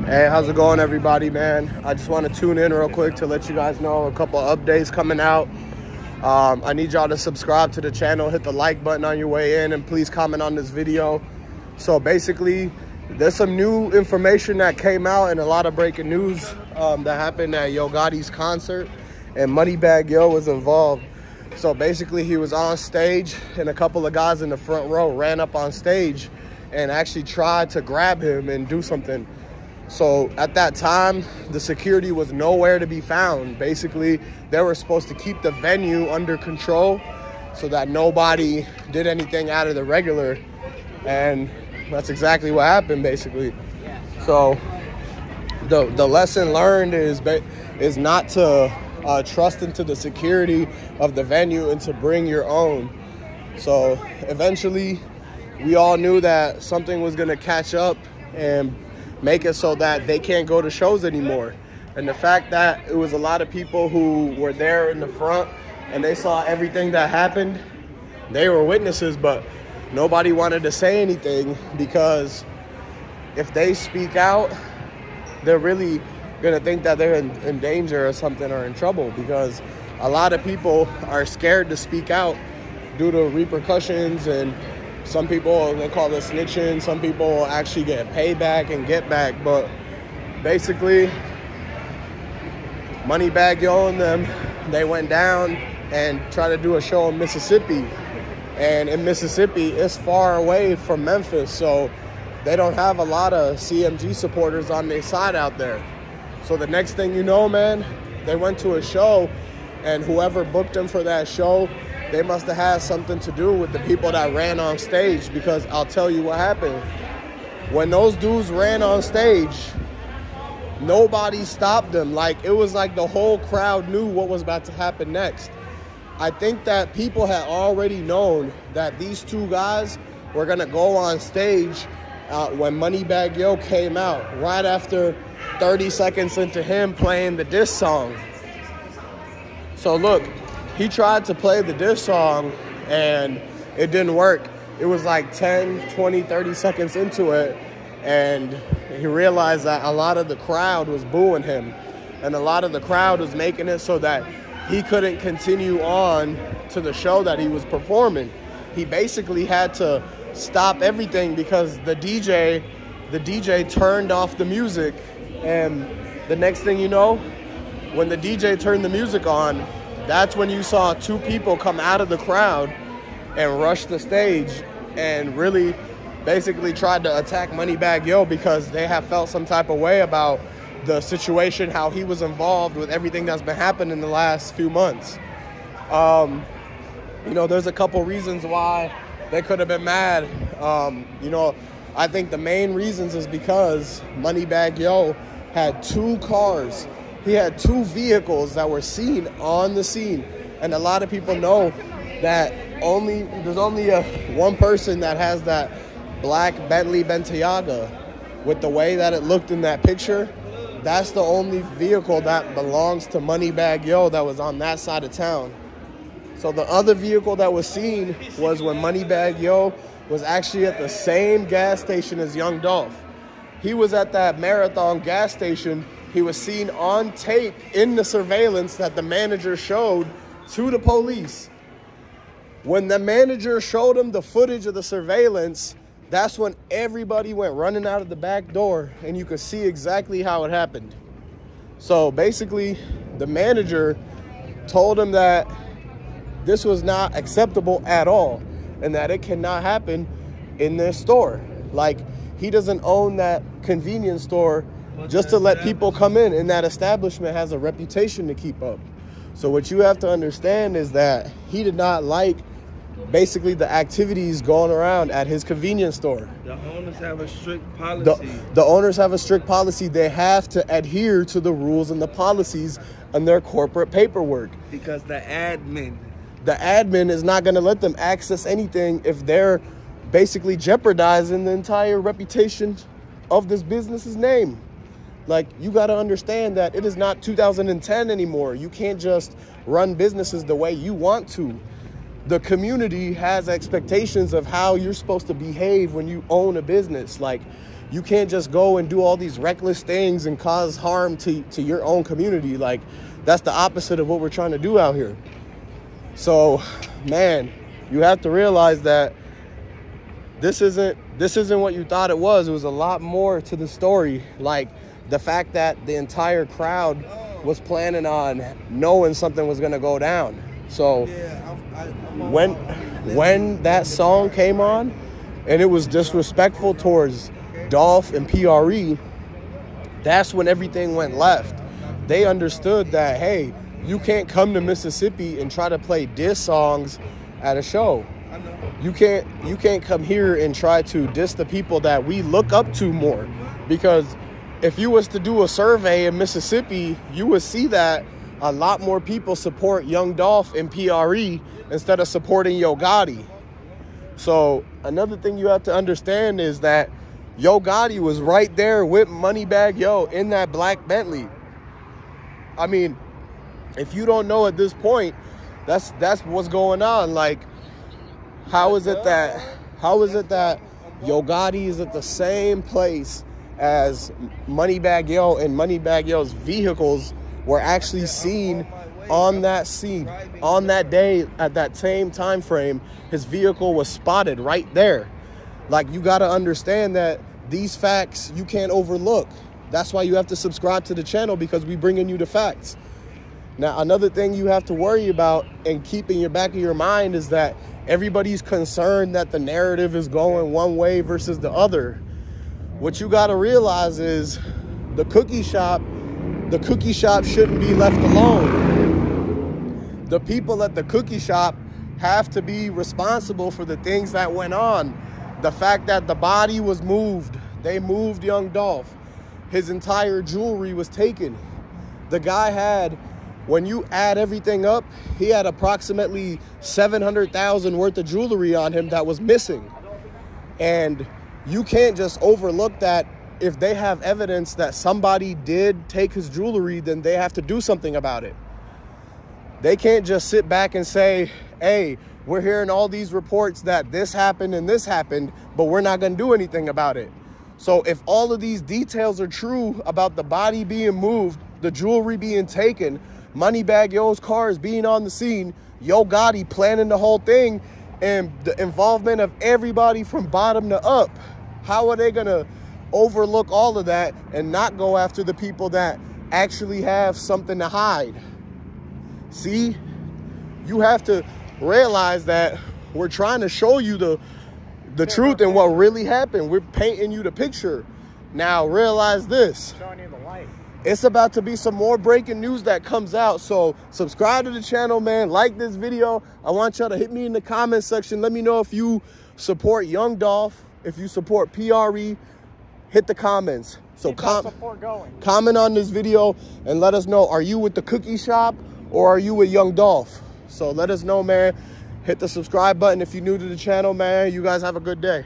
Hey, how's it going, everybody, man? I just want to tune in real quick to let you guys know a couple of updates coming out. I need y'all to subscribe to the channel, hit the like button on your way in, and please comment on this video. So basically, there's some new information that came out and a lot of breaking news that happened at Yo Gotti's concert, and Moneybagg Yo was involved. So basically, he was on stage and a couple of guys in the front row ran up on stage and actually tried to grab him and do something. So at that time, the security was nowhere to be found. Basically, they were supposed to keep the venue under control so that nobody did anything out of the regular. And that's exactly what happened, basically. So the lesson learned is not to trust into the security of the venue and to bring your own. So eventually, we all knew that something was going to catch up and make it so that they can't go to shows anymore. And the fact that it was a lot of people who were there in the front and they saw everything that happened, they were witnesses, but nobody wanted to say anything, because if they speak out, they're really gonna think that they're in danger or something, or in trouble, because a lot of people are scared to speak out due to repercussions. And some people, they call it snitching. Some people actually get payback and get back. But basically, Moneybagg Yo and them, they went down and tried to do a show in Mississippi. And in Mississippi, it's far away from Memphis, so they don't have a lot of CMG supporters on their side out there. So the next thing you know, man, they went to a show, and whoever booked them for that show, they must have had something to do with the people that ran on stage, because I'll tell you what happened. When those dudes ran on stage, nobody stopped them. Like, it was like the whole crowd knew what was about to happen next. I think that people had already known that these two guys were gonna go on stage when Moneybagg Yo came out, right after 30 seconds into him playing the diss song. So look, he tried to play the diss song and it didn't work. It was like 10, 20, 30 seconds into it, and he realized that a lot of the crowd was booing him, and a lot of the crowd was making it so that he couldn't continue on to the show that he was performing. He basically had to stop everything because the DJ turned off the music. And the next thing you know, when the DJ turned the music on, that's when you saw two people come out of the crowd and rush the stage and really basically tried to attack Moneybagg Yo, because they have felt some type of way about the situation, how he was involved with everything that's been happening in the last few months. You know, there's a couple reasons why they could have been mad. You know, I think the main reasons is because Moneybagg Yo had two cars. He had two vehicles that were seen on the scene. And a lot of people know that there's only one person that has that black Bentley Bentayga. With the way that it looked in that picture, that's the only vehicle that belongs to Moneybagg Yo that was on that side of town. So the other vehicle that was seen was when Moneybagg Yo was actually at the same gas station as Young Dolph. He was at that Marathon gas station. He was seen on tape in the surveillance that the manager showed to the police. When the manager showed him the footage of the surveillance, that's when everybody went running out of the back door, and you could see exactly how it happened. So basically, the manager told him that this was not acceptable at all, and that it cannot happen in this store. Like, he doesn't own that convenience store just to let people come in, and that establishment has a reputation to keep up. So what you have to understand is that he did not like basically the activities going around at his convenience store. The owners have a strict policy. The owners have a strict policy. They have to adhere to the rules and the policies and their corporate paperwork. Because the admin is not going to let them access anything if they're basically jeopardizing the entire reputation of this business's name. Like, you got to understand that it is not 2010 anymore. You can't just run businesses the way you want to. The community has expectations of how you're supposed to behave when you own a business. Like, you can't just go and do all these reckless things and cause harm to your own community. Like, that's the opposite of what we're trying to do out here. So, man, you have to realize that this isn't what you thought it was. It was a lot more to the story. Like, the fact that the entire crowd was planning on knowing something was gonna go down. So when that song came on and it was disrespectful towards Dolph and PRE, that's when everything went left. They understood that, hey, you can't come to Mississippi and try to play diss songs at a show. You can't come here and try to diss the people that we look up to more. Because if you was to do a survey in Mississippi, you would see that a lot more people support Young Dolph and PRE instead of supporting Yo Gotti. So another thing you have to understand is that Yo Gotti was right there with Moneybagg Yo in that black Bentley. I mean, if you don't know at this point, that's what's going on. Like, how is it that Yo Gotti is at the same place as Moneybagg Yo, and Moneybagg Yo's vehicles were actually seen on that scene, on that day, at that same time frame? His vehicle was spotted right there. Like, you got to understand that these facts you can't overlook. That's why you have to subscribe to the channel, because we bringing you the facts. Now, another thing you have to worry about and keep in your back of your mind is that everybody's concerned that the narrative is going one way versus the other. What you got to realize is the cookie shop shouldn't be left alone. The people at the cookie shop have to be responsible for the things that went on. The fact that the body was moved, they moved Young Dolph. His entire jewelry was taken. The guy had, when you add everything up, he had approximately $700,000 worth of jewelry on him that was missing. And you can't just overlook that. If they have evidence that somebody did take his jewelry, then they have to do something about it. They can't just sit back and say, hey, we're hearing all these reports that this happened and this happened, but we're not going to do anything about it. So if all of these details are true about the body being moved, the jewelry being taken, Moneybagg Yo's cars being on the scene, Yo Gotti planning the whole thing, and the involvement of everybody from bottom to up, how are they going to overlook all of that and not go after the people that actually have something to hide? See, you have to realize that we're trying to show you the truth and what really happened. We're painting you the picture. Now realize this. Showing you the light. It's about to be some more breaking news that comes out. So subscribe to the channel, man. Like this video. I want y'all to hit me in the comment section. Let me know if you support Young Dolph, if you support PRE. Hit the comments. So comment on this video and let us know, are you with the cookie shop or are you with Young Dolph? So let us know, man. Hit the subscribe button if you're new to the channel, man. You guys have a good day.